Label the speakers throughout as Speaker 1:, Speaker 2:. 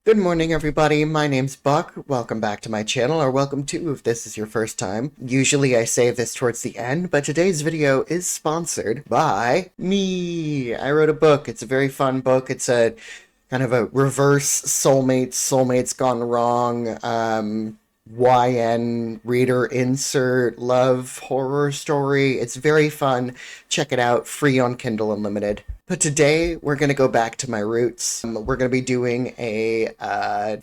Speaker 1: Good morning, everybody. My name's Buck. Welcome back to my channel, or welcome to if this is your first time. Usually I save this towards the end, but today's video is sponsored by me. I wrote a book. It's a very fun book. It's a kind of a reverse soulmates gone wrong, YN reader insert love horror story. It's very fun. Check it out. Free on Kindle Unlimited. But today, we're going to go back to my roots. We're going to be doing a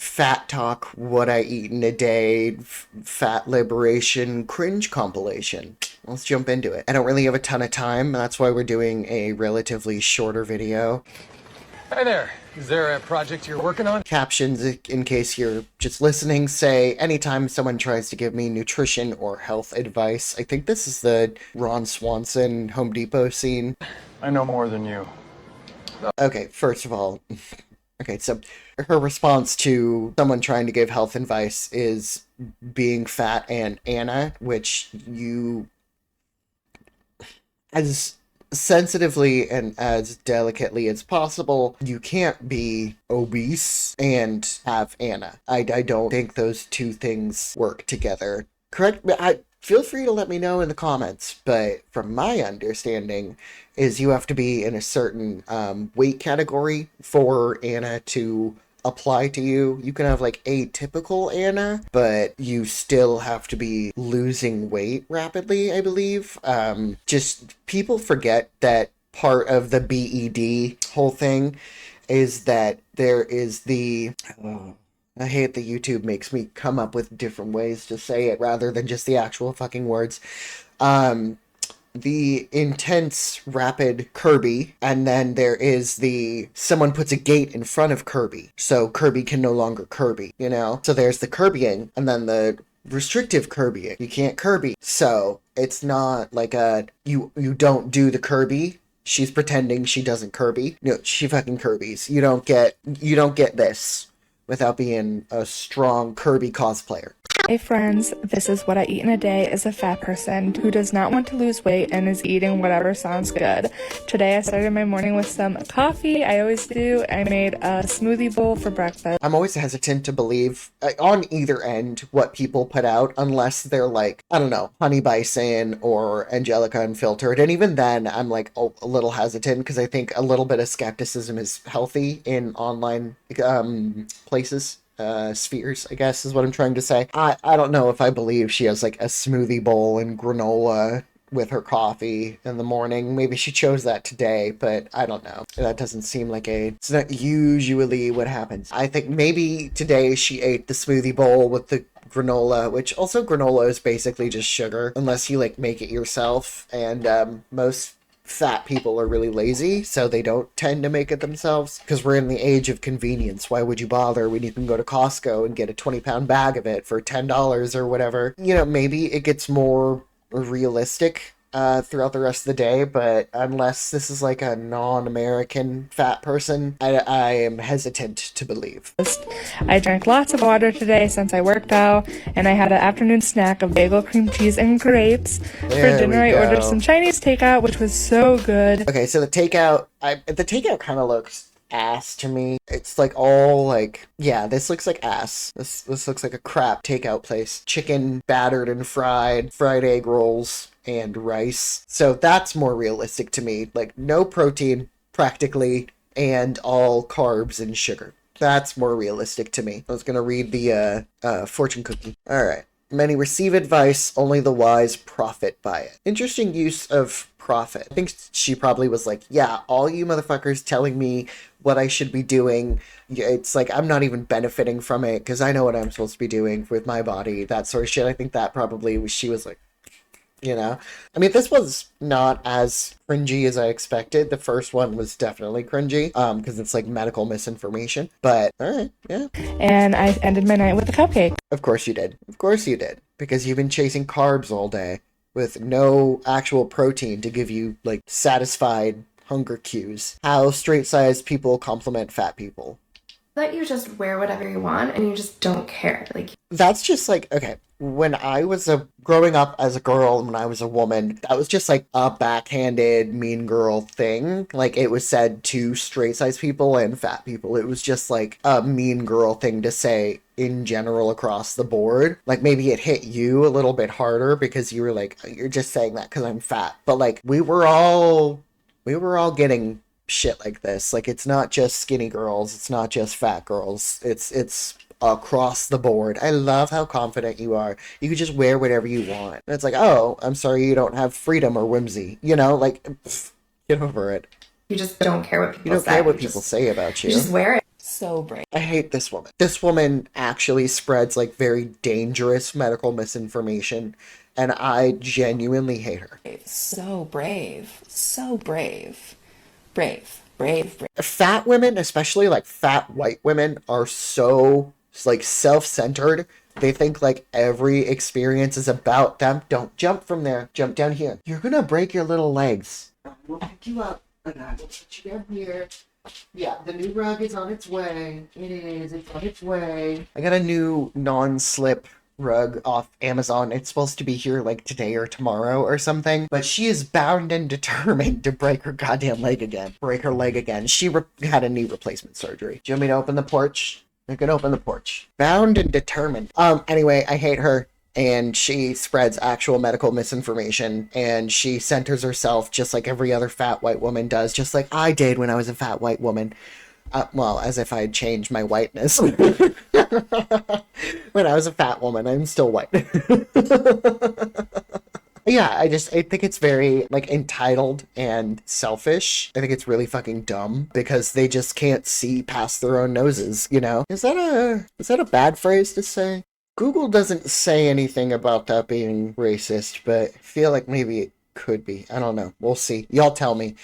Speaker 1: fat talk, what I eat in a day, fat liberation, cringe compilation. Let's jump into it. I don't really have a ton of time. That's why we're doing a relatively shorter video.
Speaker 2: Hi there. Is there a project you're working on?
Speaker 1: Captions, in case you're just listening, say anytime someone tries to give me nutrition or health advice. I think this is the Ron Swanson Home Depot scene.
Speaker 2: I know more than you.
Speaker 1: Okay, first of all, okay, so her response to someone trying to give health advice is being fat and Anna, which you, as sensitively and as delicately as possible, you can't be obese and have Anna. I don't think those two things work together. Correct me, feel free to let me know in the comments, but from my understanding is you have to be in a certain weight category for Anna to apply to you. You can have like atypical Anna, but you still have to be losing weight rapidly, I believe. Just people forget that part of the BED whole thing is that there is the... I hate that YouTube makes me come up with different ways to say it rather than just the actual fucking words. The intense, rapid Kirby, and then there is the someone puts a gate in front of Kirby, so Kirby can no longer Kirby, you know? So there's the Kirbying, and then the restrictive Kirbying. You can't Kirby. So it's not like you don't do the Kirby. She's pretending she doesn't Kirby. No, she fucking Kirby's. You don't get this without being a strong Kirby cosplayer.
Speaker 3: Hey friends, this is what I eat in a day as a fat person who does not want to lose weight and is eating whatever sounds good. Today I started my morning with some coffee. I always do. I made a smoothie bowl for breakfast.
Speaker 1: I'm always hesitant to believe on either end what people put out unless they're like, I don't know, Honey Bison or Angelica Unfiltered. And even then I'm like a little hesitant because I think a little bit of skepticism is healthy in online places. Spheres, I guess is what I'm trying to say. I don't know if I believe she has like a smoothie bowl and granola with her coffee in the morning. Maybe she chose that today, but I don't know. That doesn't seem like it's not usually what happens. I think maybe today she ate the smoothie bowl with the granola, which also granola is basically just sugar unless you like make it yourself, and most fat people are really lazy, so they don't tend to make it themselves because we're in the age of convenience. Why would you bother when you can go to Costco and get a 20-pound bag of it for $10 or whatever? You know, maybe it gets more realistic throughout the rest of the day, but unless this is like a non-American fat person, I am hesitant to believe.
Speaker 3: I drank lots of water today since I worked out, and I had an afternoon snack of bagel, cream cheese, and grapes. For dinner I ordered some Chinese takeout, which was so good.
Speaker 1: Okay, so the takeout kind of looks ass to me. It's like all like, yeah, this looks like ass. This looks like a crap takeout place. Chicken battered and fried egg rolls and rice. So that's more realistic to me. Like no protein practically and all carbs and sugar. That's more realistic to me. I was gonna read the fortune cookie. All right. Many receive advice, only the wise profit by it. Interesting use of profit. I think she probably was like, yeah, all you motherfuckers telling me what I should be doing, it's like I'm not even benefiting from it because I know what I'm supposed to be doing with my body, that sort of shit. I think that probably was, she was like, you know? I mean, this was not as cringy as I expected. The first one was definitely cringy, because it's like medical misinformation. But, alright, yeah.
Speaker 3: And I ended my night with a cupcake.
Speaker 1: Of course you did. Of course you did. Because you've been chasing carbs all day with no actual protein to give you, like, satisfied hunger cues. How straight-sized people compliment fat people.
Speaker 4: Let you just wear whatever you want and you just don't care. Like,
Speaker 1: that's just like, okay, when I was growing up as a girl and when I was a woman, that was just like a backhanded mean girl thing. Like it was said to straight size people and fat people. It was just like a mean girl thing to say in general across the board. Like maybe it hit you a little bit harder because you were like, you're just saying that because I'm fat. But like we were all getting shit like this. Like it's not just skinny girls, it's not just fat girls. It's across the board. I love how confident you are. You could just wear whatever you want. And it's like, oh, I'm sorry you don't have freedom or whimsy. You know, like pff, get over it.
Speaker 4: You just don't care what people say.
Speaker 1: You don't care what people say about you.
Speaker 4: You just wear it.
Speaker 3: So brave.
Speaker 1: I hate this woman. This woman actually spreads like very dangerous medical misinformation, and I genuinely hate her.
Speaker 3: So brave. So brave. Brave.
Speaker 1: Fat women, especially like fat white women, are so like self-centered. They think like every experience is about them. Don't jump from there. Jump down here. You're gonna break your little legs. We'll pick you up and I will put you down here. Yeah, the new rug is on its way. It is. It's on its way. I got a new non-slip rug off Amazon. It's supposed to be here like today or tomorrow or something. But she is bound and determined to break her goddamn leg again. Break her leg again. She had a knee replacement surgery. Do you want me to open the porch? I can open the porch. Bound and determined. Anyway, I hate her. And she spreads actual medical misinformation, and she centers herself just like every other fat white woman does, just like I did when I was a fat white woman. Well, as if I had changed my whiteness. When I was a fat woman, I'm still white. Yeah, I think it's very, like, entitled and selfish. I think it's really fucking dumb because they just can't see past their own noses, you know? Is that a bad phrase to say? Google doesn't say anything about that being racist, but I feel like maybe it could be. I don't know. We'll see. Y'all tell me.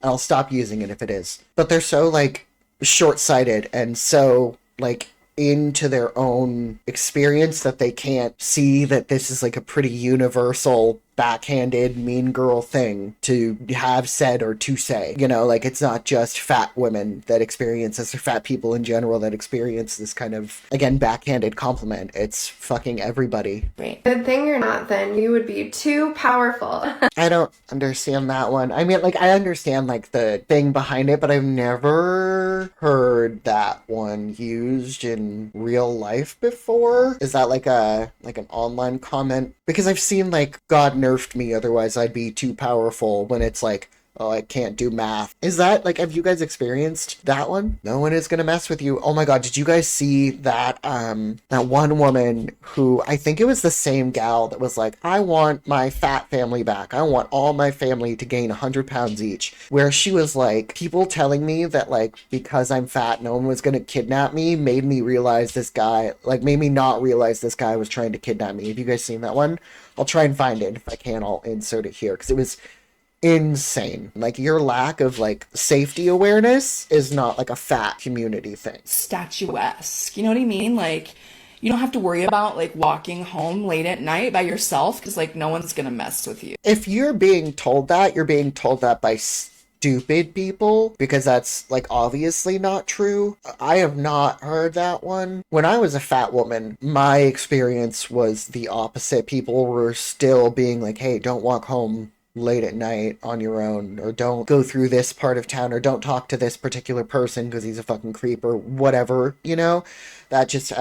Speaker 1: I'll stop using it if it is. But they're so, like, short-sighted and so, like, into their own experience that they can't see that this is, like, a pretty universal backhanded mean girl thing to have said or to say. You know, like it's not just fat women that experience this or fat people in general that experience this kind of, again, backhanded compliment. It's fucking everybody.
Speaker 3: Right.
Speaker 4: Good thing you're not then. You would be too powerful.
Speaker 1: I don't understand that one. I mean, like, I understand, like, the thing behind it, but I've never heard that one used in real life before. Is that like an online comment? Because I've seen, like, God nerfed me, otherwise I'd be too powerful, when it's like, oh, I can't do math. Is that, like, have you guys experienced that one? No one is gonna mess with you. Oh my god, did you guys see that, that one woman who, I think it was the same gal that was like, I want my fat family back. I want all my family to gain 100 pounds each. Where she was like, people telling me that, like, because I'm fat, no one was gonna kidnap me, made me realize this guy, like, made me not realize this guy was trying to kidnap me. Have you guys seen that one? I'll try and find it. If I can, I'll insert it here, because it was insane. Like, your lack of, like, safety awareness is not, like, a fat community thing.
Speaker 5: Statuesque. You know what I mean? Like, you don't have to worry about, like, walking home late at night by yourself because, like, no one's gonna mess with you.
Speaker 1: If you're being told that, you're being told that by stupid people, because that's, like, obviously not true. I have not heard that one. When I was a fat woman, my experience was the opposite. People were still being like, hey, don't walk home late at night on your own, or don't go through this part of town, or don't talk to this particular person because he's a fucking creep, or whatever, you know? That just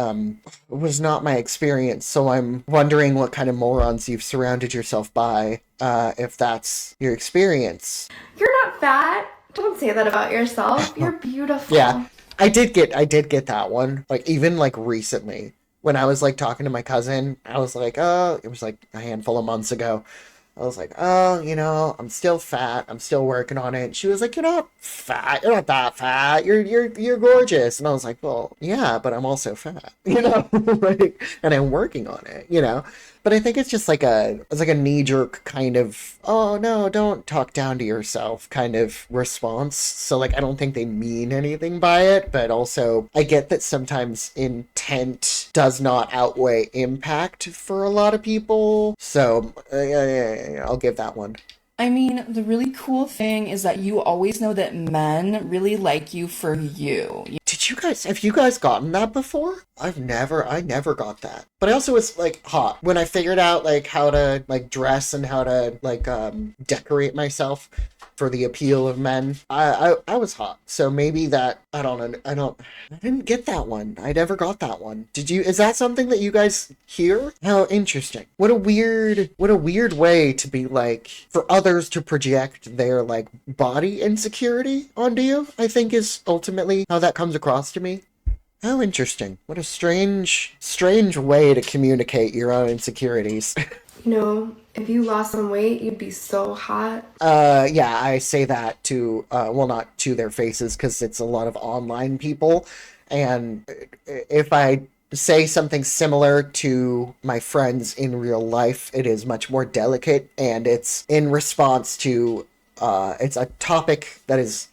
Speaker 1: was not my experience. So I'm wondering what kind of morons you've surrounded yourself by, if that's your experience.
Speaker 4: You're not fat. Don't say that about yourself. You're beautiful.
Speaker 1: Yeah, I did get that one, like, even, like, recently when I was, like, talking to my cousin. I was like, oh, it was like a handful of months ago. I was like, oh, you know, I'm still fat. I'm still working on it. She was like, you're not fat. You're not that fat. You're gorgeous. And I was like, well, yeah, but I'm also fat, you know, like, and I'm working on it, you know. But I think it's just like it's like a knee-jerk kind of, oh, no, don't talk down to yourself kind of response. So, like, I don't think they mean anything by it, but also I get that sometimes intent does not outweigh impact for a lot of people. So, yeah, I'll give that one.
Speaker 5: I mean, the really cool thing is that you always know that men really like you for you.
Speaker 1: Have you guys gotten that before? I never got that. But I also was like hot when I figured out like how to like dress and how to like decorate myself for the appeal of men. I was hot. So maybe that, I didn't get that one. I never got that one. Is that something that you guys hear? How interesting. What a weird way to be like, for others to project their like body insecurity onto you, I think is ultimately how that comes across to me. How interesting. What a strange way to communicate your own insecurities.
Speaker 4: You know, if you lost some weight, you'd be so hot.
Speaker 1: Yeah, I say that to, well, not to their faces, because it's a lot of online people. And if I say something similar to my friends in real life, it is much more delicate, and it's in response to, it's a topic that has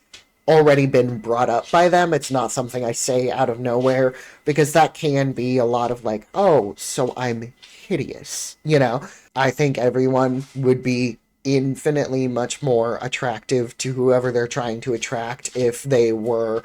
Speaker 1: already been brought up by them. It's not something I say out of nowhere, because that can be a lot of like, oh, so I'm hideous, you know? I think everyone would be infinitely much more attractive to whoever they're trying to attract if they were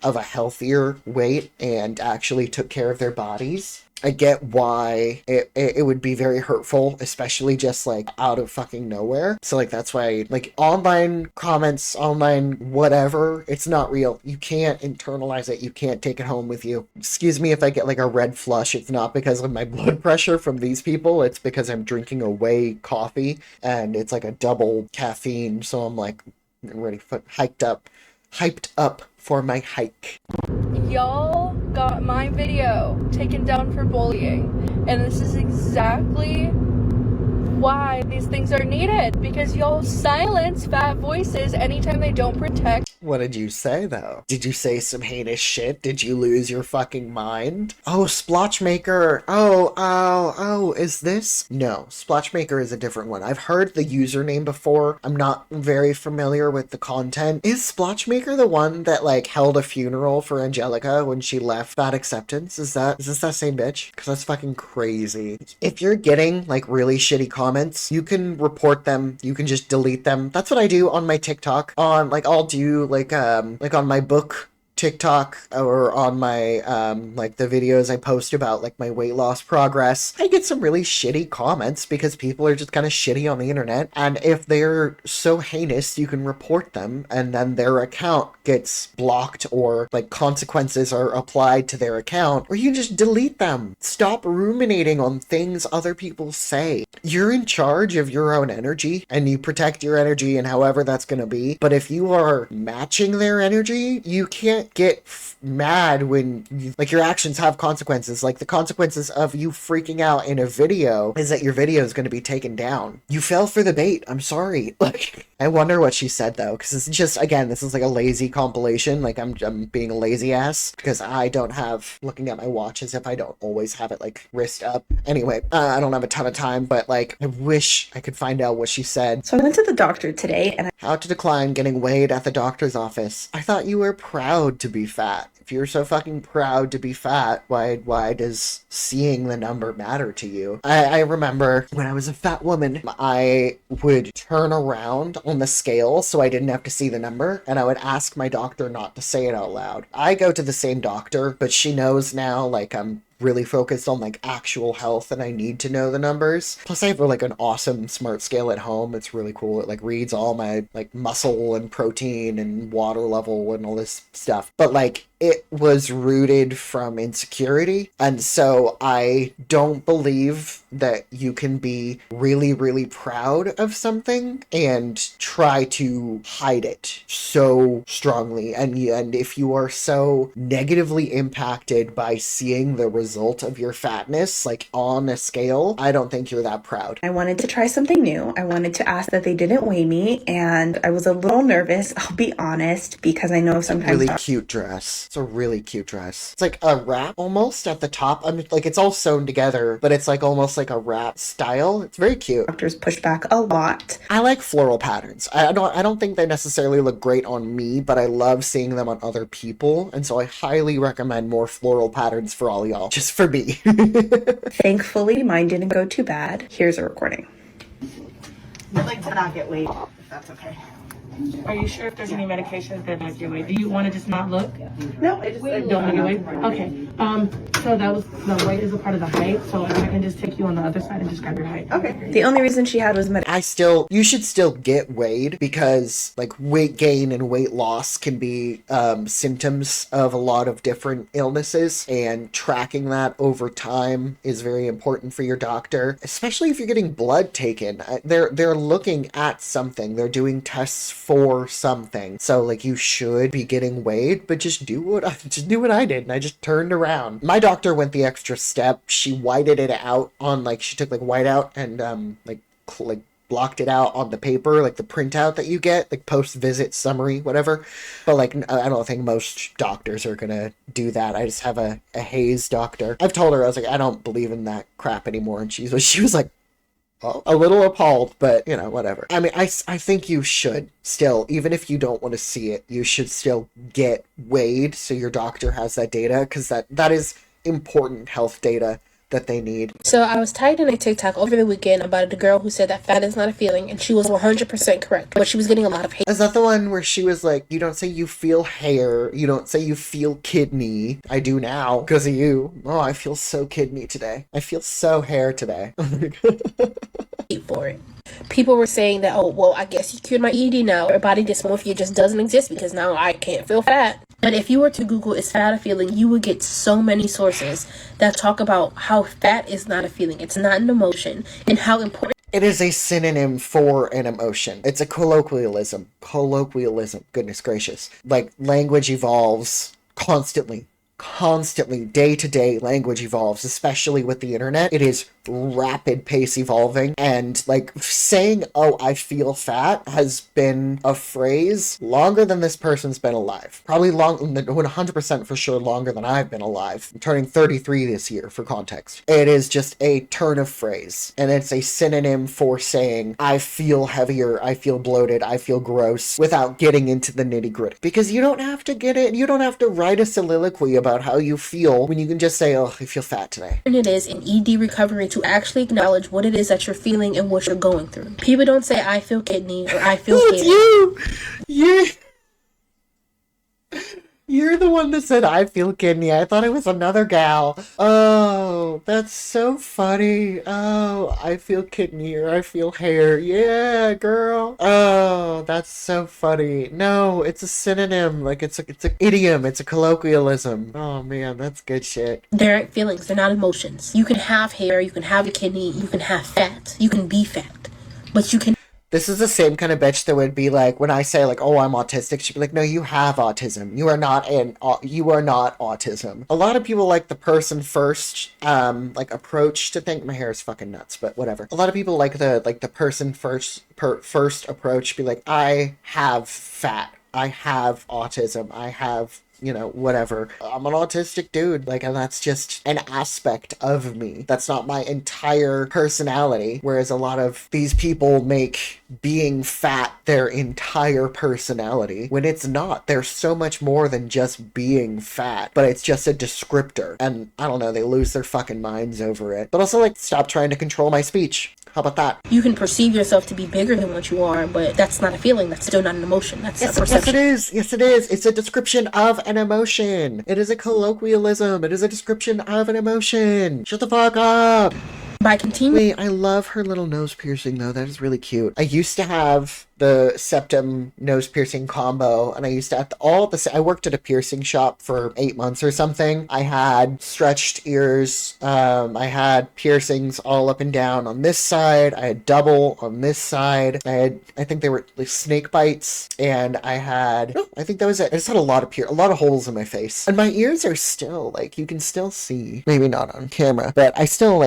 Speaker 1: of a healthier weight and actually took care of their bodies. I get why it would be very hurtful, especially just like out of fucking nowhere. So like that's why like online comments, online whatever, it's not real. You can't internalize it. You can't take it home with you. Excuse me if I get like a red flush. It's not because of my blood pressure from these people. It's because I'm drinking a whey coffee and it's like a double caffeine. So I'm like ready, hyped up for my hike.
Speaker 3: Y'all got my video taken down for bullying, and this is exactly why these things are needed, because y'all silence fat voices anytime they don't protect.
Speaker 1: What did you say, though? Did you say some heinous shit? Did you lose your fucking mind? Oh, Splotchmaker. Oh, is this? No, Splotchmaker is a different one. I've heard the username before. I'm not very familiar with the content. Is Splotchmaker the one that, like, held a funeral for Angelica when she left Bad Acceptance? Is this that same bitch? Because that's fucking crazy. If you're getting, like, really shitty comments, you can report them. You can just delete them. That's what I do on my TikTok. I'll do like on my book TikTok or on my like the videos I post about like my weight loss progress, I get some really shitty comments because people are just kind of shitty on the internet, and if they're so heinous, you can report them and then their account gets blocked or like consequences are applied to their account, or you can just delete them. Stop ruminating on things other people say. You're in charge of your own energy and you protect your energy and however that's going to be, but if you are matching their energy, you can't get mad when like your actions have consequences. Like the consequences of you freaking out in a video is that your video is going to be taken down. You fell for the bait. I'm sorry. Like, I wonder what she said though, because it's just, again, this is like a lazy compilation. Like I'm being a lazy ass because I don't have, looking at my watch as if I don't always have it like wrist up. Anyway, I don't have a ton of time, but like I wish I could find out what she said.
Speaker 6: So I went to the doctor today and
Speaker 1: How to decline getting weighed at the doctor's office. I thought you were proud to be fat. If you're so fucking proud to be fat, why does seeing the number matter to you? I remember when I was a fat woman, I would turn around on the scale so I didn't have to see the number, and I would ask my doctor not to say it out loud. I go to the same doctor, but she knows now, like, I'm really focused on like actual health and I need to know the numbers. Plus I have like an awesome smart scale at home. It's really cool. It like reads all my like muscle and protein and water level and all this stuff. But like it was rooted from insecurity, and so I don't believe that you can be really, really proud of something and try to hide it so strongly. And if you are so negatively impacted by seeing the result of your fatness, like on a scale, I don't think you're that proud.
Speaker 6: I wanted to try something new. I wanted to ask that they didn't weigh me, and I was a little nervous, I'll be honest, because I know sometimes
Speaker 1: Really cute dress. It's a really cute dress. It's like a wrap almost at the top. I mean, like it's all sewn together, but it's like almost like a wrap style. It's very cute.
Speaker 6: doctors push back a lot.
Speaker 1: I like floral patterns. I don't think they necessarily look great on me, but I love seeing them on other people, and so I highly recommend more floral patterns for all y'all. Just for me.
Speaker 6: Thankfully, mine didn't go too bad. Here's a recording.
Speaker 7: I'd like to not get weighed, if that's okay. Are you sure if there's any medications that like your weight? Do you want to just not look?
Speaker 6: No, I just
Speaker 7: Don't want your weight? Okay. So that was the weight is a part of the height. So if I can just take you on the other side and just grab your height.
Speaker 6: okay. The only reason she had was
Speaker 1: you should still get weighed because like weight gain and weight loss can be symptoms of a lot of different illnesses, and tracking that over time is very important for your doctor, especially if you're getting blood taken. They're looking at something. They're doing tests for something. So like you should be getting weighed, but just do what I did, and I just turned around. My doctor went the extra step. She whited it out on she took like whiteout and like blocked it out on the paper, like the printout that you get, like post-visit summary, whatever. But like, I don't think most doctors are gonna do that. I just have a Hayes doctor. I've told her, I was like, I don't believe in that crap anymore. And she was like, well, a little appalled, but whatever. I mean, I think you should still, even if you don't want to see it, you should still get weighed so your doctor has that data, because that is important health data that they need.
Speaker 8: So I was tagged in a TikTok over the weekend about a girl who said that fat is not a feeling, and she was 100% correct, but she was getting a lot of hate.
Speaker 1: Is that the one where she was like, you don't say you feel hair, you don't say you feel kidney? I do now, because of you. Oh, I feel so kidney today. I feel so hair today.
Speaker 8: For it. People were saying that, oh, well, I guess you cured my ED now, or body dysmorphia just doesn't exist because now I can't feel fat. But if you were to Google is fat a feeling, you would get so many sources that talk about how fat is not a feeling, it's not an emotion, and how important
Speaker 1: it is a synonym for an emotion. It's a colloquialism. Goodness gracious. Like, language evolves constantly, day to day. Language evolves, especially with the internet. It is rapid pace evolving, and like saying, oh, I feel fat has been a phrase longer than this person's been alive. Probably 100% for sure longer than I've been alive. I'm turning 33 this year, for context. It is just a turn of phrase, and it's a synonym for saying I feel heavier, I feel bloated, I feel gross, without getting into the nitty gritty. Because you don't have to write a soliloquy about how you feel when you can just say, oh, I feel fat today.
Speaker 8: it is in ED recovery to actually acknowledge what it is that you're feeling and what you're going through. People don't say I feel kidney or I feel hair.
Speaker 1: You're the one that said I feel kidney. I thought it was another gal. Oh, that's so funny. Oh, I feel kidney or I feel hair. Yeah, girl. Oh, that's so funny. No, it's a synonym. Like it's an idiom. It's a colloquialism. Oh man, that's good shit.
Speaker 8: They aren't feelings. They're not emotions. You can have hair. You can have a kidney. You can have fat. You can be fat. But you can...
Speaker 1: This is the same kind of bitch that would be like, when I say like, oh, I'm autistic, she'd be like, no, you have autism. You are not autism. A lot of people like the person first, approach to think. My hair is fucking nuts, but whatever. A lot of people like the person first approach, be like, I have fat. I have autism. I have whatever. I'm an autistic dude. Like, and that's just an aspect of me. That's not my entire personality. Whereas a lot of these people make being fat their entire personality, when it's not. They're so much more than just being fat, but it's just a descriptor. And I don't know, they lose their fucking minds over it. But also, like, stop trying to control my speech. How about that?
Speaker 8: You can perceive yourself to be bigger than what you are, but that's not a feeling. That's still not an emotion. That's a perception.
Speaker 1: Yes, it is. It's a description of an emotion. It is a colloquialism. It is a description of an emotion. Shut the fuck up.
Speaker 8: By continuing...
Speaker 1: Wait, I love her little nose piercing, though. That is really cute. I used to have the septum nose piercing combo, and I used to have I worked at a piercing shop for 8 months or something. I had stretched ears. I had piercings all up and down on this side. I had double on this side. I think they were like snake bites, and I think that was it. I just had a lot of holes in my face, and my ears are still like, you can still see, maybe not on camera, but I still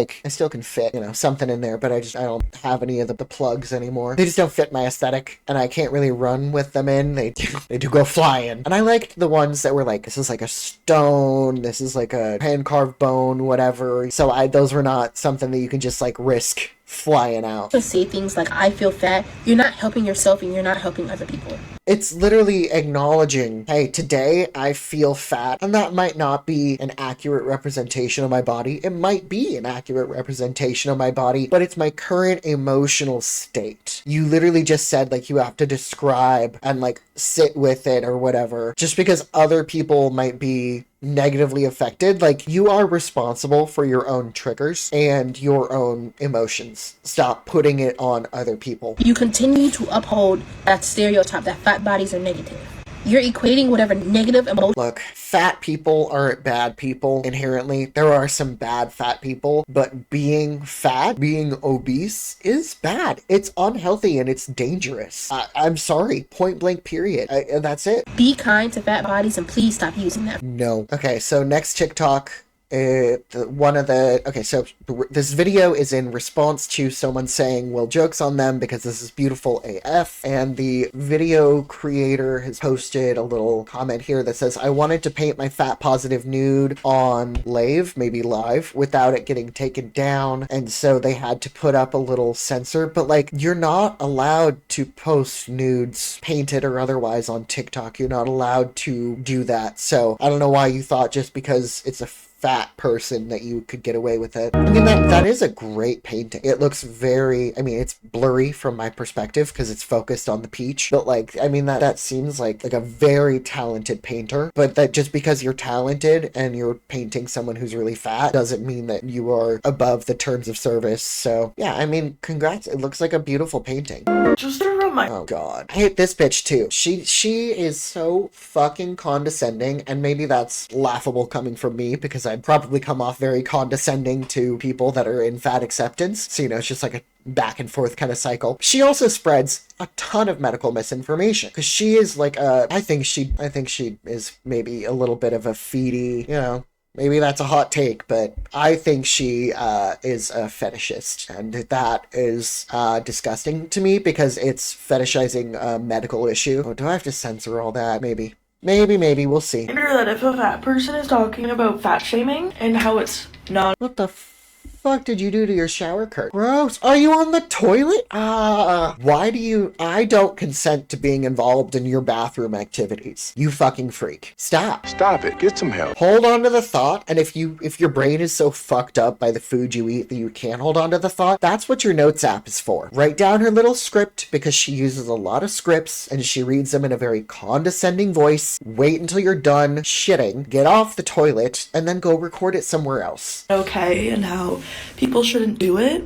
Speaker 1: can fit something in there, but I don't have any of the plugs anymore. They just don't fit my aesthetic, and I can't really run with them in. They do go flying. And I liked the ones that were like, this is like a stone, this is like a hand carved bone, whatever. So those were not something that you can just like risk flying out.
Speaker 8: To say things like, I feel fat, you're not helping yourself and you're not helping other people.
Speaker 1: It's literally acknowledging, hey, today I feel fat, and that might not be an accurate representation of my body. It might be an accurate representation of my body, but it's my current emotional state. You literally just said, like, you have to describe and, like, sit with it or whatever. Just because other people might be negatively affected, like, you are responsible for your own triggers and your own emotions. Stop putting it on other people.
Speaker 8: You continue to uphold that stereotype that fat bodies are negative. You're equating whatever negative emotion.
Speaker 1: Look, fat people aren't bad people inherently. There are some bad fat people, but being fat, being obese is bad. It's unhealthy and it's dangerous. I'm sorry, point blank period. And that's it.
Speaker 8: Be kind to fat bodies and please stop using them.
Speaker 1: No. Okay, so next TikTok. So this video is in response to someone saying, well, joke's on them because this is beautiful AF, and the video creator has posted a little comment here that says, I wanted to paint my fat positive nude on maybe live, without it getting taken down, and so they had to put up a little censor, but like, you're not allowed to post nudes, painted or otherwise, on TikTok. You're not allowed to do that, so I don't know why you thought just because it's a fat person that you could get away with it. I mean, that is a great painting. It looks very, I mean, it's blurry from my perspective because it's focused on the peach, but like, I mean, that seems like a very talented painter, but that just because you're talented and you're painting someone who's really fat doesn't mean that you are above the terms of service. So yeah, I mean, congrats. It looks like a beautiful painting.
Speaker 5: Just a reminder.
Speaker 1: Oh god. I hate this bitch too. She is so fucking condescending, and maybe that's laughable coming from me because I'd probably come off very condescending to people that are in fat acceptance. So, you know, it's just like a back and forth kind of cycle. She also spreads a ton of medical misinformation because she is like I think she is maybe a little bit of a feedy, you know. Maybe that's a hot take, but I think she is a fetishist, and that is disgusting to me because it's fetishizing a medical issue. Oh, do I have to censor all that? Maybe, we'll see.
Speaker 5: Remember that if a fat person is talking about fat shaming and how it's not.
Speaker 1: What the fuck did you do to your shower curtain? Gross. Are you on the toilet? Why do you... I don't consent to being involved in your bathroom activities. You fucking freak. Stop.
Speaker 9: Stop it. Get some help.
Speaker 1: Hold on to the thought, and if your brain is so fucked up by the food you eat that you can't hold on to the thought, that's what your notes app is for. Write down her little script, because she uses a lot of scripts, and she reads them in a very condescending voice. Wait until you're done shitting, get off the toilet, and then go record it somewhere else.
Speaker 5: Okay, and how people shouldn't do it,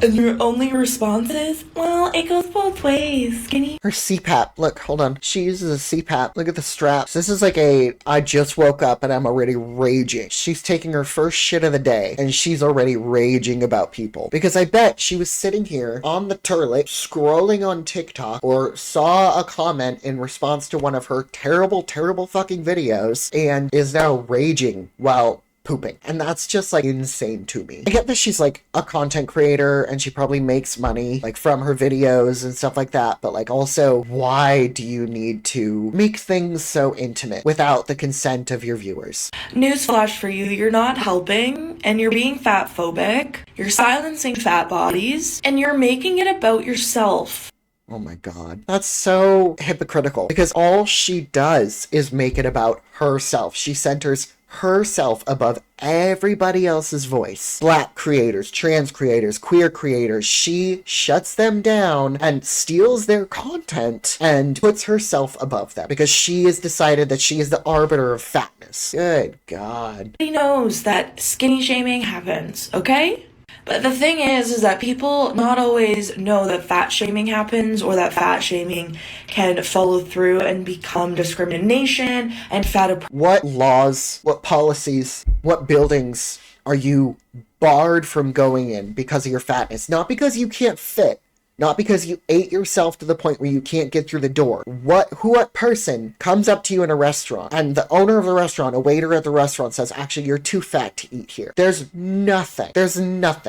Speaker 5: and your only response is, well, it goes both ways, skinny.
Speaker 1: Her CPAP, look, hold on, she uses a CPAP. Look at the straps. This is like I just woke up and I'm already raging. She's taking her first shit of the day and she's already raging about people, because I bet she was sitting here on the toilet scrolling on TikTok, or saw a comment in response to one of her terrible fucking videos, and is now raging while pooping. And that's just like insane to me. I get that she's like a content creator and she probably makes money like from her videos and stuff like that, but like, also, why do you need to make things so intimate without the consent of your viewers?
Speaker 5: Newsflash for you, you're not helping, and you're being fat phobic, you're silencing fat bodies, and you're making it about yourself.
Speaker 1: Oh my god. That's so hypocritical, because all she does is make it about herself. She centers herself above everybody else's voice. Black creators, trans creators, queer creators, she shuts them down and steals their content and puts herself above them because she has decided that she is the arbiter of fatness. Good god.
Speaker 5: He knows that skinny shaming happens, okay? But the thing is that people not always know that fat shaming happens, or that fat shaming can follow through and become discrimination and
Speaker 1: What laws, what policies, what buildings are you barred from going in because of your fatness? Not because you can't fit, not because you ate yourself to the point where you can't get through the door. What person comes up to you in a restaurant and the owner of the restaurant, a waiter at the restaurant, says, actually, you're too fat to eat here? There's nothing.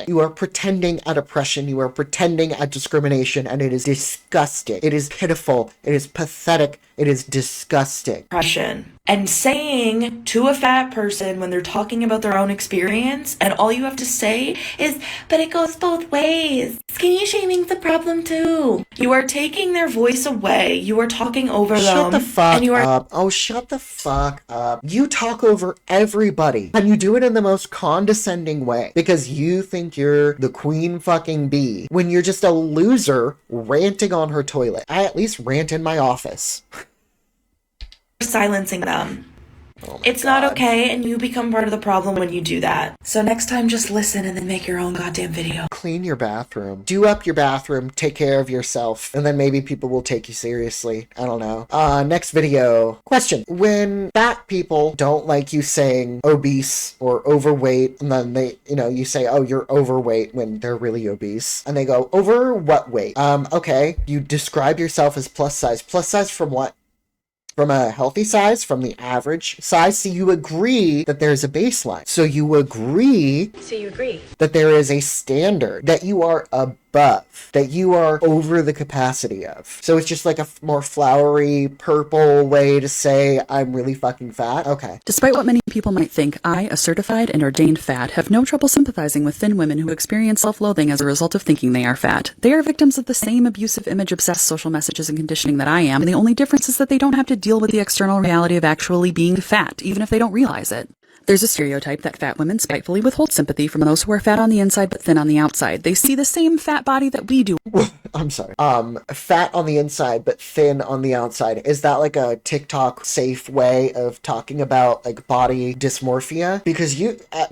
Speaker 1: You are pretending at oppression. You are pretending at discrimination, and it is disgusting. It is pitiful. It is pathetic. It is disgusting.
Speaker 5: Oppression. And saying to a fat person when they're talking about their own experience, and all you have to say is, but it goes both ways. Skinny shaming's a problem too. You are taking their voice away. You are talking over them.
Speaker 1: Shut the fuck up. Oh, shut the fuck up. You talk over everybody. And you do it in the most condescending way. Because you think you're the queen fucking bee. When you're just a loser ranting on her toilet. I at least rant in my office.
Speaker 5: Silencing them.
Speaker 1: Oh
Speaker 5: it's
Speaker 1: God.
Speaker 5: not okay, and you become part of the problem when you do that. So next time, just listen and then make your own goddamn video.
Speaker 1: Clean your bathroom. Do up your bathroom. Take care of yourself. And then maybe people will take you seriously. I don't know. Next video. Question. When fat people don't like you saying obese or overweight, and then they, you say, oh, you're overweight when they're really obese. And they go, over what weight? Okay. You describe yourself as plus size. Plus size from what? From a healthy size, from the average size. So you agree that there's a baseline. So you agree that there is a standard that you are above, that you are over the capacity of. So it's just like a more flowery, purple way to say I'm really fucking fat. Okay.
Speaker 9: Despite what many people might think, I, a certified and ordained fat, have no trouble sympathizing with thin women who experience self-loathing as a result of thinking they are fat. They are victims of the same abusive, image-obsessed social messages and conditioning that I am, and the only difference is that they don't have to deal with the external reality of actually being fat, even if they don't realize it. There's a stereotype that fat women spitefully withhold sympathy from those who are fat on the inside but thin on the outside. They see the same fat body that we do.
Speaker 1: I'm sorry. Fat on the inside but thin on the outside. Is that like a TikTok safe way of talking about like body dysmorphia? Because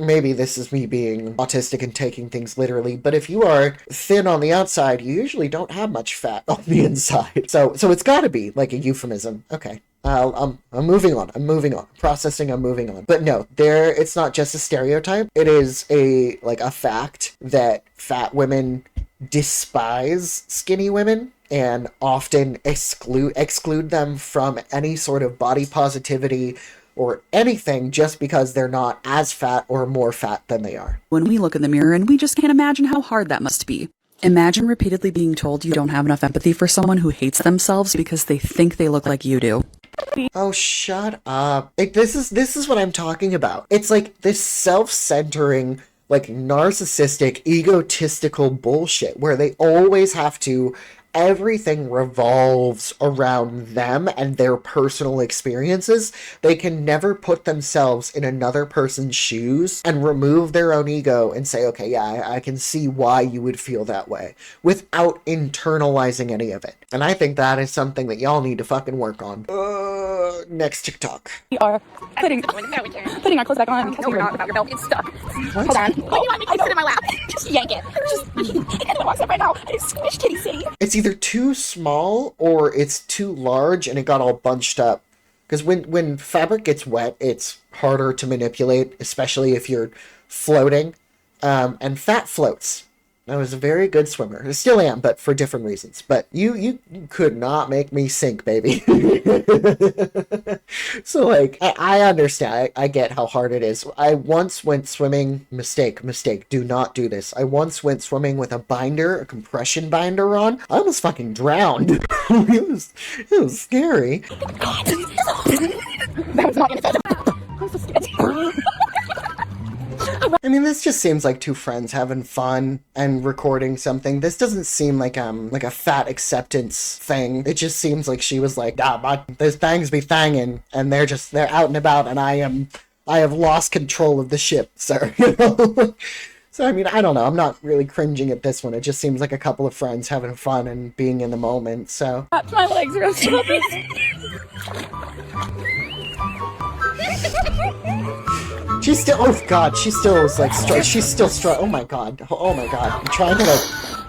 Speaker 1: maybe this is me being autistic and taking things literally, but if you are thin on the outside, you usually don't have much fat on the inside. So it's gotta be like a euphemism. Okay. I'm moving on. I'm moving on. Processing, I'm moving on. But no, it's not just a stereotype. It is a fact that fat women despise skinny women and often exclude them from any sort of body positivity or anything just because they're not as fat or more fat than they are.
Speaker 9: When we look in the mirror and we just can't imagine how hard that must be. Imagine repeatedly being told you don't have enough empathy for someone who hates themselves because they think they look like you do.
Speaker 1: Oh, shut up. This is what I'm talking about. It's like this self-centering, like narcissistic, egotistical bullshit where they always have to everything revolves around them and their personal experiences. They can never put themselves in another person's shoes and remove their own ego and say, okay, yeah, I can see why you would feel that way without internalizing any of it. And I think that is something that y'all need to fucking work on. Next TikTok.
Speaker 3: We are putting our clothes back on because we're not about your belt. It's stuck. Hold on. Oh, you want me to sit in my lap? Just yank it. Just walks up right now. It's Squish Kitty City.
Speaker 1: It's either too small or it's too large and it got all bunched up. Because when fabric gets wet, it's harder to manipulate, especially if you're floating. And fat floats. I was a very good swimmer. I still am, but for different reasons. But you could not make me sink, baby. So, like, I understand. I get how hard it is. I once went swimming. Mistake. Do not do this. I once went swimming with a compression binder on. I almost fucking drowned. It was scary.
Speaker 3: That was not innocent. I'm so scared.
Speaker 1: I mean, this just seems like two friends having fun and recording something. This doesn't seem like a fat acceptance thing. It just seems like she was like, but there's things be thangin', and they're out and about, and I have lost control of the ship, sir. You know? So, I mean, I don't know. I'm not really cringing at this one. It just seems like a couple of friends having fun and being in the moment, so.
Speaker 3: My legs are still
Speaker 1: She's still, oh god, she still is like, she's still oh my god, I'm trying to like,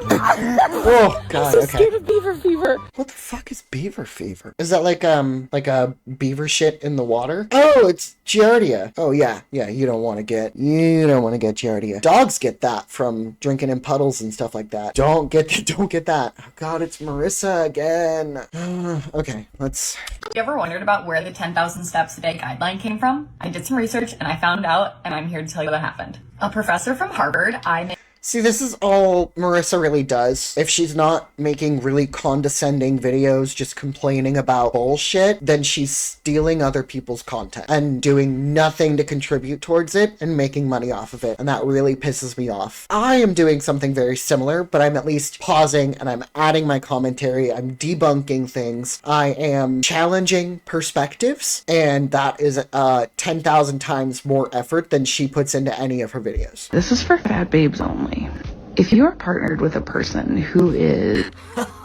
Speaker 1: oh god,
Speaker 3: I'm so
Speaker 1: okay.
Speaker 3: scared of beaver fever.
Speaker 1: What the fuck is beaver fever? Is that like a beaver shit in the water? Oh, it's Giardia. Oh yeah, you don't want to get Giardia. Dogs get that from drinking in puddles and stuff like that. Don't get that. Oh god, it's Marissa again. Okay, let's.
Speaker 10: You ever wondered about where the 10,000 steps a day guideline came from? I did some research and I found out, and I'm here to tell you what happened. A professor from Harvard,
Speaker 1: See, this is all Marissa really does. If she's not making really condescending videos just complaining about bullshit, then she's stealing other people's content and doing nothing to contribute towards it and making money off of it. And that really pisses me off. I am doing something very similar, but I'm at least pausing and I'm adding my commentary. I'm debunking things. I am challenging perspectives, and that is 10,000 times more effort than she puts into any of her videos.
Speaker 11: This is for fat babes only. If you are partnered with a person who is...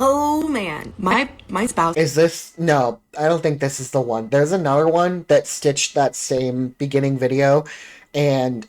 Speaker 5: Oh man, my spouse...
Speaker 1: Is this... No, I don't think this is the one. There's another one that stitched that same beginning video, and...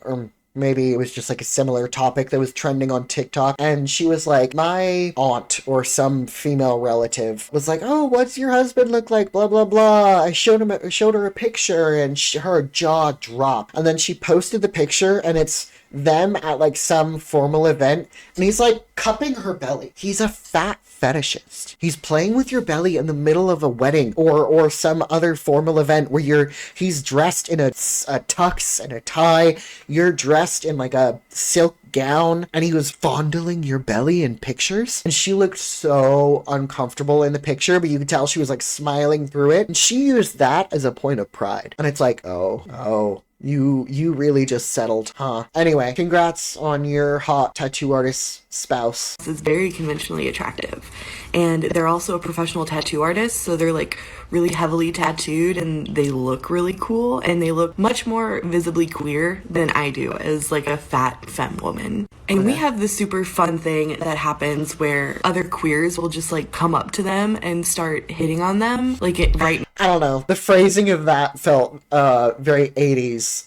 Speaker 1: maybe it was just like a similar topic that was trending on TikTok. And she was like, my aunt or some female relative was like, oh, what's your husband look like? Blah, blah, blah. I showed her a picture, and her jaw dropped. And then she posted the picture, and it's them at like some formal event, and he's like cupping her belly. He's a fat fetishist. He's playing with your belly in the middle of a wedding or some other formal event where he's dressed in a tux and a tie. You're dressed in like a silk gown, and he was fondling your belly in pictures, and she looked so uncomfortable in the picture, but you could tell she was like smiling through it, and she used that as a point of pride. And it's like, oh, you really just settled, huh? Anyway, congrats on your hot tattoo artist spouse.
Speaker 5: This is very conventionally attractive, and they're also a professional tattoo artist, so they're like really heavily tattooed, and they look really cool, and they look much more visibly queer than I do as like a fat femme woman. And we have this super fun thing that happens where other queers will just like come up to them and start hitting on them, like right.
Speaker 1: I don't know. The phrasing of that felt very 80s.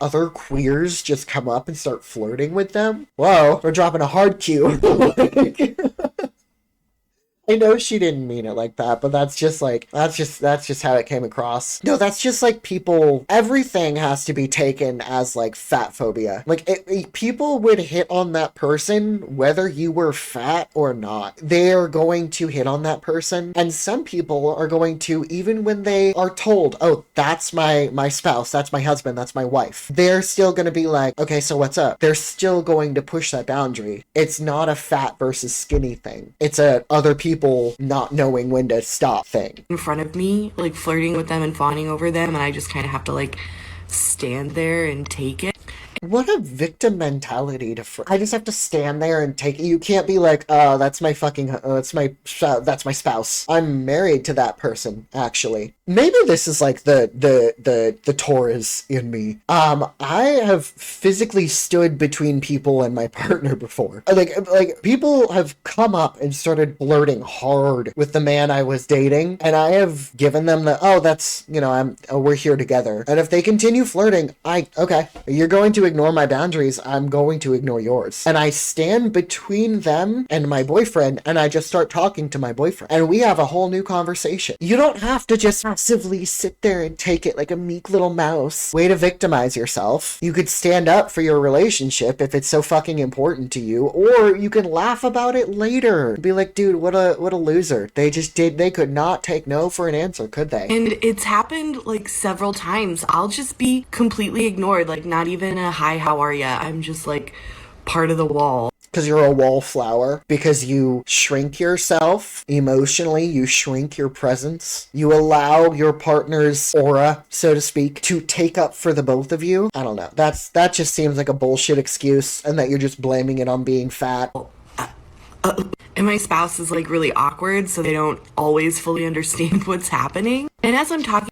Speaker 1: Other queers just come up and start flirting with them. Whoa, we're dropping a hard cue. I know she didn't mean it like that, but that's just how it came across. No, that's just like people, everything has to be taken as like fat phobia. Like people would hit on that person whether you were fat or not. They are going to hit on that person, and some people are going to, even when they are told, oh, that's my spouse, that's my husband, that's my wife, they're still going to be like, okay, so what's up? They're still going to push that boundary. It's not a fat versus skinny thing. It's a other people not knowing when to stop thing.
Speaker 5: In front of me, like flirting with them and fawning over them, and I just kind of have to like stand there and take it.
Speaker 1: What a victim mentality to I just have to stand there and take it. You can't be like, that's my spouse. I'm married to that person, actually. Maybe this is like the Taurus in me. I have physically stood between people and my partner before. Like people have come up and started flirting hard with the man I was dating, and I have given them that's, we're here together. And if they continue flirting, okay, you're going to ignore my boundaries, I'm going to ignore yours. And I stand between them and my boyfriend, and I just start talking to my boyfriend, and we have a whole new conversation. You don't have to just passively sit there and take it like a meek little mouse. Way to victimize yourself. You could stand up for your relationship if it's so fucking important to you, or you can laugh about it later. Be like, dude, what a loser. They could not take no for an answer, could they?
Speaker 5: And it's happened like several times. I'll just be completely ignored, like not even a hi, how are ya? I'm just like part of the wall.
Speaker 1: Because you're a wallflower. Because you shrink yourself emotionally. You shrink your presence. You allow your partner's aura, so to speak, to take up for the both of you. I don't know. That just seems like a bullshit excuse, and that you're just blaming it on being fat.
Speaker 5: And my spouse is like really awkward, so they don't always fully understand what's happening. And as I'm talking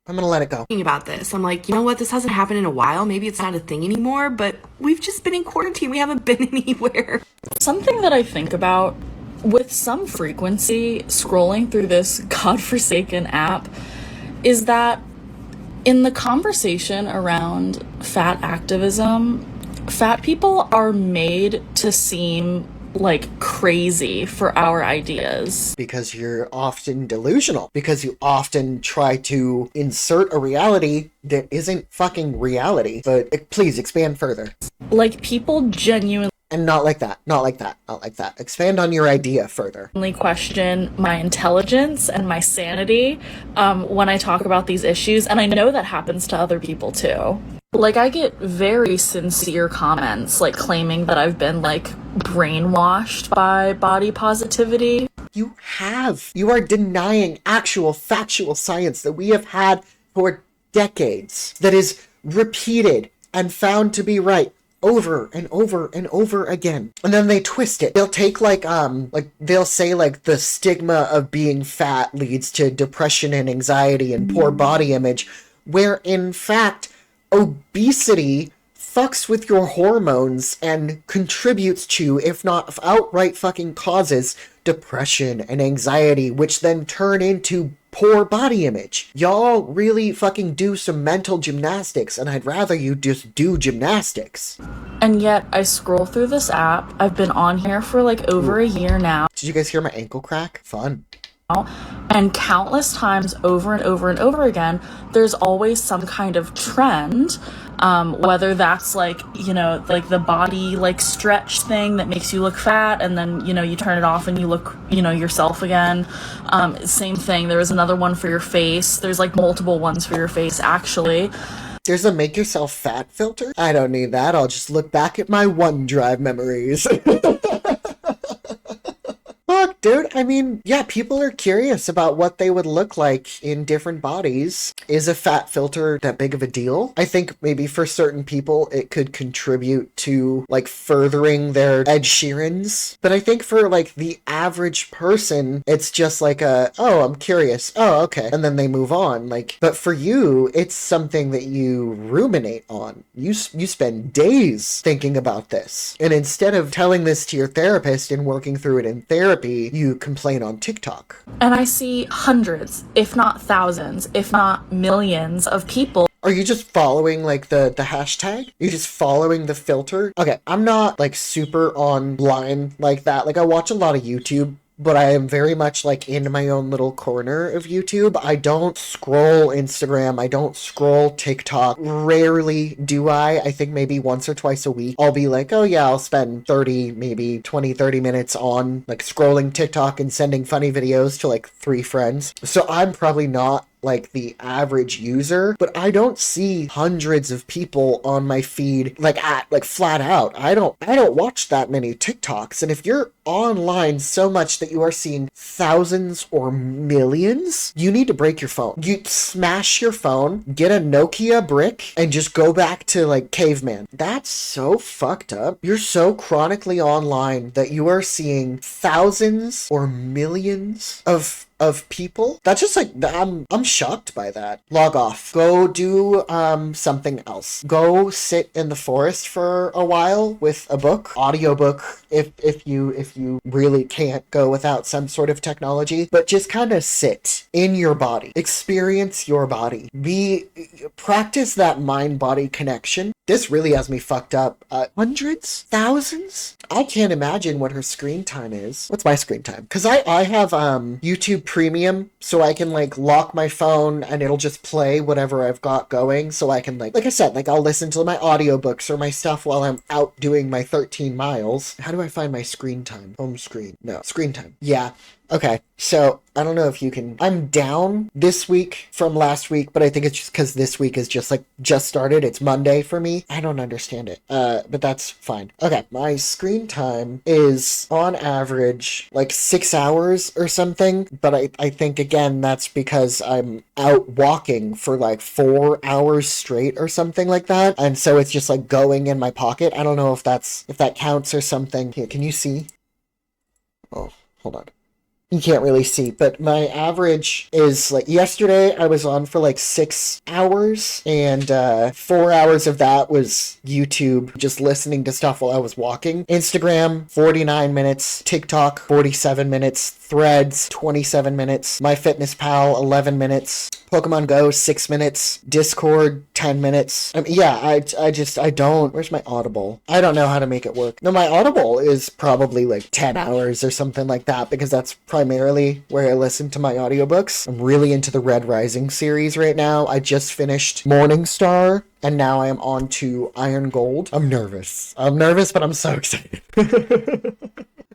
Speaker 1: I'm gonna let it go.
Speaker 5: About this, I'm like, you know what? This hasn't happened in a while. Maybe it's not a thing anymore, but we've just been in quarantine. We haven't been anywhere.
Speaker 12: Something that I think about with some frequency scrolling through this godforsaken app is that in the conversation around fat activism, fat people are made to seem like crazy for our ideas.
Speaker 1: Because you're often delusional. Because you often try to insert a reality that isn't fucking reality. But please expand further.
Speaker 12: Like people genuinely...
Speaker 1: And not like that. Expand on your idea further.
Speaker 12: Question my intelligence and my sanity when I talk about these issues. And I know that happens to other people too. Like, I get very sincere comments, like, claiming that I've been, like, brainwashed by body positivity.
Speaker 1: You have. You are denying actual factual science that we have had for decades, that is repeated and found to be right over and over and over again. And then they twist it. They'll take like they'll say like the stigma of being fat leads to depression and anxiety and poor body image, where in fact obesity fucks with your hormones and contributes to, if not outright fucking causes, depression and anxiety, which then turn into poor body image. Y'all really fucking do some mental gymnastics, and I'd rather you just do gymnastics.
Speaker 12: And yet I scroll through this app. I've been on here for like over a year now.
Speaker 1: Did you guys hear my ankle crack? Fun.
Speaker 12: And countless times over and over and over again, there's always some kind of trend, whether that's like, you know, like the body like stretch thing that makes you look fat, and then, you know, you turn it off and you look, you know, yourself again. Same thing. There was another one for your face. There's like multiple ones for your face, actually.
Speaker 1: There's a make yourself fat filter. I don't need that. I'll just look back at my OneDrive memories. Fuck, dude. I mean, yeah, people are curious about what they would look like in different bodies. Is a fat filter that big of a deal? I think maybe for certain people it could contribute to like furthering their Ed Sheerans. But I think for like the average person, it's just like oh, I'm curious. Oh, okay. And then they move on. Like, but for you, it's something that you ruminate on. You spend days thinking about this. And instead of telling this to your therapist and working through it in therapy, you complain on TikTok.
Speaker 12: And I see hundreds, if not thousands, if not millions of people.
Speaker 1: Are you just following like the hashtag? You're just following the filter? Okay, I'm not like super online like that. Like I watch a lot of YouTube, but I am very much like in my own little corner of YouTube. I don't scroll Instagram. I don't scroll TikTok. Rarely do I. I think maybe once or twice a week, I'll be like, oh yeah, I'll spend 30 minutes on like scrolling TikTok and sending funny videos to like 3 friends. So I'm probably not like the average user, but I don't see hundreds of people on my feed like flat out. I don't watch that many TikToks. And if you're online so much that you are seeing thousands or millions, you need to break your phone. You smash your phone, get a Nokia brick, and just go back to like caveman. That's so fucked up. You're so chronically online that you are seeing thousands or millions of people. That's just like, I'm shocked by that. Log off. Go do something else. Go sit in the forest for a while with a book, audiobook, if you really can't go without some sort of technology, but just kind of sit in your body. Experience your body. Practice that mind-body connection. This really has me fucked up. Hundreds? Thousands? I can't imagine what her screen time is. What's my screen time? Because I have YouTube Premium, so I can like lock my phone and it'll just play whatever I've got going, so I can like I said, like I'll listen to my audiobooks or my stuff while I'm out doing my 13 miles. How do I find my screen time? Home screen. No, screen time. Yeah. Okay, so I don't know if you can. I'm down this week from last week, but I think it's just because this week is just started. It's Monday for me. I don't understand it, but that's fine. Okay, my screen time is on average like 6 hours or something, but I think again that's because I'm out walking for like 4 hours straight or something like that, and so it's just like going in my pocket. I don't know if that counts or something. Here, can you see? Oh, hold on. You can't really see, but my average is like yesterday I was on for like 6 hours, and 4 hours of that was YouTube, just listening to stuff while I was walking. Instagram, 49 minutes. TikTok, 47 minutes. Threads, 27 minutes. MyFitnessPal, 11 minutes. Pokemon Go, 6 minutes. Discord, 10 minutes. I mean, yeah, I don't. Where's my Audible? I don't know how to make it work. No, my Audible is probably like 10 hours or something like that, because that's primarily where I listen to my audiobooks. I'm really into the Red Rising series right now. I just finished Morningstar, and now I am on to Iron Gold. I'm nervous, but I'm so excited.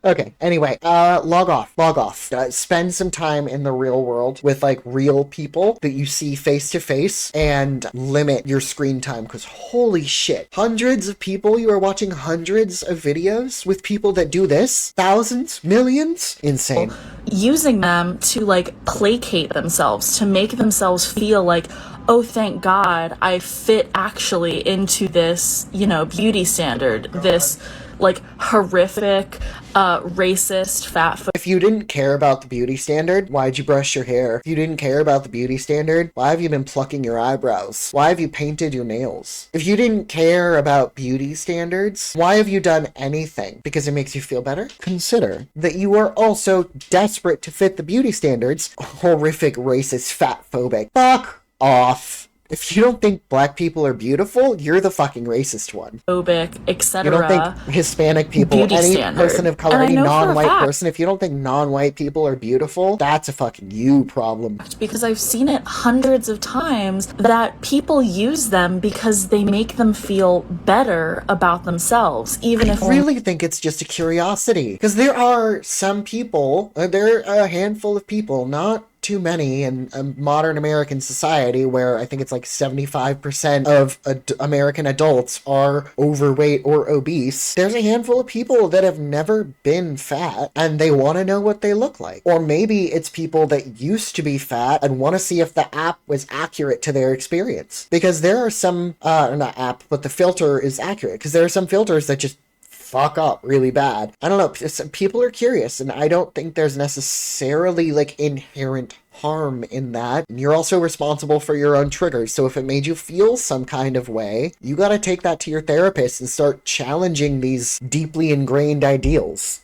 Speaker 1: Okay, anyway, log off. Spend some time in the real world with like real people that you see face to face and limit your screen time because holy shit, hundreds of people, you are watching hundreds of videos with people that do this, thousands, millions, insane.
Speaker 12: Using them to like placate themselves, to make themselves feel like, oh, thank God I fit actually into this, beauty standard, this like horrific, racist, fat.
Speaker 1: If you didn't care about the beauty standard, why'd you brush your hair? If you didn't care about the beauty standard, why have you been plucking your eyebrows? Why have you painted your nails? If you didn't care about beauty standards, why have you done anything? Because it makes you feel better? Consider that you are also desperate to fit the beauty standards. Horrific, racist, fat phobic. Fuck off. If you don't think black people are beautiful, you're the fucking racist one.
Speaker 12: Phobic, etc.
Speaker 1: You don't think Hispanic people, any person of color, any non-white person, if you don't think non-white people are beautiful, that's a fucking you problem.
Speaker 12: Because I've seen it hundreds of times that people use them because they make them feel better about themselves, even if...
Speaker 1: I really think it's just a curiosity. Because there are some people, there are a handful of people, not too many in modern American society where I think it's like 75% of American adults are overweight or obese. There's a handful of people that have never been fat and they want to know what they look like. Or maybe it's people that used to be fat and want to see if the app was accurate to their experience. Because there are some, not app, but the filter is accurate. Because there are some filters that just fuck up really bad. I don't know. People are curious, and I don't think there's necessarily like inherent harm in that. And you're also responsible for your own triggers. So if it made you feel some kind of way, you got to take that to your therapist and start challenging these deeply ingrained ideals.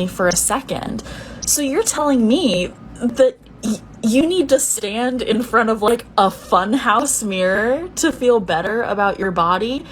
Speaker 12: For a second. So you're telling me that you need to stand in front of like a funhouse mirror to feel better about your body?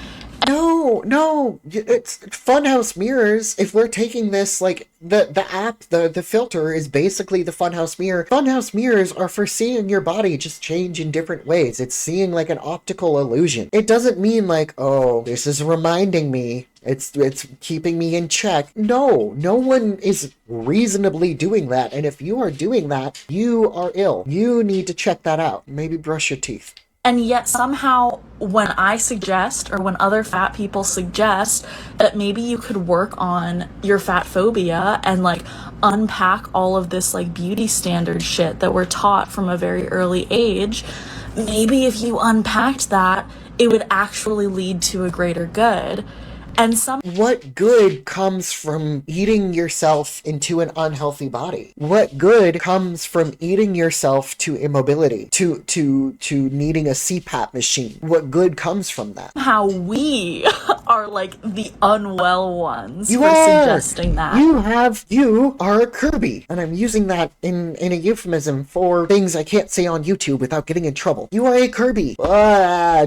Speaker 1: No, it's funhouse mirrors. If we're taking this, like, the app, the filter is basically the funhouse mirror. Funhouse mirrors are for seeing your body just change in different ways. It's seeing like an optical illusion. It doesn't mean like, oh, this is reminding me. It's keeping me in check. No one is reasonably doing that. And if you are doing that, you are ill. You need to check that out. Maybe brush your teeth.
Speaker 12: And yet somehow when I suggest, or when other fat people suggest that maybe you could work on your fat phobia and like unpack all of this like beauty standard shit that we're taught from a very early age, maybe if you unpacked that, it would actually lead to a greater good. And
Speaker 1: what good comes from eating yourself into an unhealthy body? What good comes from eating yourself to immobility, to needing a CPAP machine? What good comes from that?
Speaker 12: How we are like the unwell ones
Speaker 1: suggesting that. You are a Kirby. And I'm using that in a euphemism for things I can't say on YouTube without getting in trouble. You are a Kirby.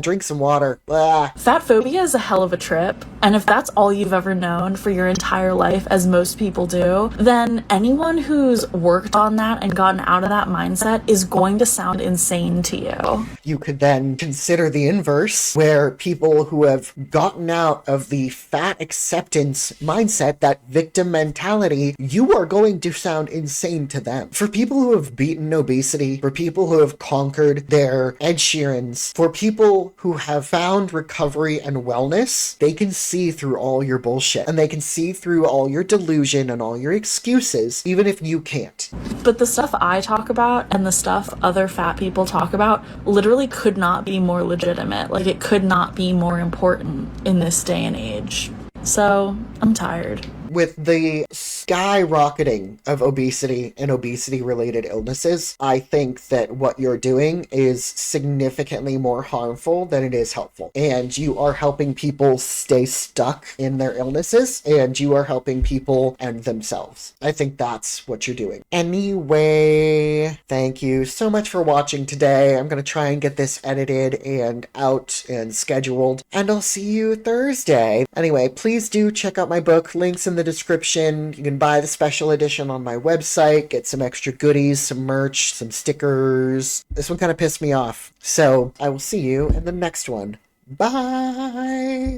Speaker 1: Drink some water.
Speaker 12: Fat phobia is a hell of a trip. And if that's all you've ever known for your entire life, as most people do, then anyone who's worked on that and gotten out of that mindset is going to sound insane to you.
Speaker 1: You could then consider the inverse, where people who have gotten out of the fat acceptance mindset, that victim mentality, you are going to sound insane to them. For people who have beaten obesity, for people who have conquered their Ed Sheerans, for people who have found recovery and wellness, they can see through all your bullshit, and they can see through all your delusion and all your excuses, even if you can't.
Speaker 12: But the stuff I talk about and the stuff other fat people talk about literally could not be more legitimate. Like, it could not be more important in this day and age. So, I'm tired.
Speaker 1: With the skyrocketing of obesity and obesity-related illnesses, I think that what you're doing is significantly more harmful than it is helpful. And you are helping people stay stuck in their illnesses, and you are helping people end themselves. I think that's what you're doing. Anyway, thank you so much for watching today. I'm going to try and get this edited and out and scheduled, and I'll see you Thursday. Anyway, please do check out my book. Links in the description. You can buy the special edition on my website, get some extra goodies, some merch, some stickers. This one kind of pissed me off. So I will see you in the next one. Bye!